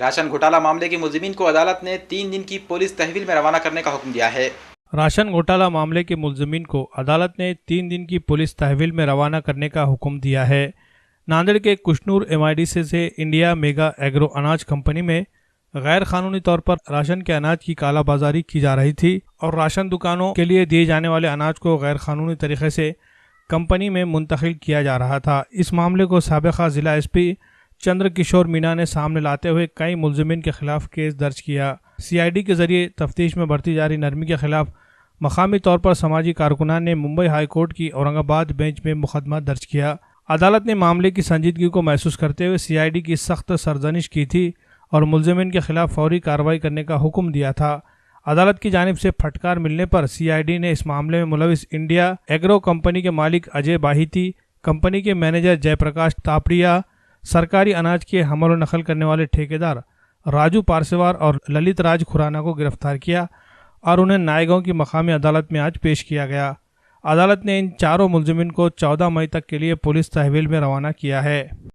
Ration گھوٹالہ معاملے کے ملزمین کو عدالت نے 3 دن کی پولیس تحویل میں روانہ کرنے کا حکم دیا ہے۔ راشن گھوٹالہ معاملے کے ملزمین کو عدالت نے 3 دن کی پولیس تحویل میں روانہ کرنے کا حکم دیا ہے۔ ناندیڑ کے کشنور MIDC سے انڈیا میگا ایگرو اناج کمپنی میں غیر قانونی طور پر راشن کے اناج کی کالا بازاری کی جا رہی تھی اور راشن دکانوں کے لیے دیے جانے والے اناج کو غیر قانونی طریقے سے کمپنی میں منتقل کیا جا رہا تھا۔ اس معاملے کو سابقہ ضلع SP چندر کشور مینا نے سامنے لاتے ہوئے کئی ملزمین کے خلاف کیس درج کیا۔ CID کے ذریعے تفتیش میں برتی جاری نرمی کے خلاف مقامی طور پر سماجی کارکنان نے ممبئی ہائی کورٹ کی اورنگ آباد بینچ میں مقدمہ درج کیا۔ عدالت نے معاملے کی سنجیدگی کو محسوس کرتے ہوئے CID کی سخت سرزنش کی تھی اور ملزمین کے خلاف فوری کارروائی کرنے کا حکم دیا تھا۔ عدالت کی جانب سے پھٹکار ملنے پر CID نے اس معاملے میں ملوث انڈیا ایگرو کمپنی کے مالک اجے باہیتی، کمپنی کے مینیجر جے پرکاش تاپڑیا، سرکاری اناج کے حمل و نقل کرنے والے ٹھیکیدار راجو پارسیوار اور للت راج کھرانا کو گرفتار کیا اور انہیں نائیگاؤں کی مقامی عدالت میں آج پیش کیا گیا۔ عدالت نے ان چاروں ملزمین کو 14 مئی تک کے لیے پولیس تحویل میں روانہ کیا ہے۔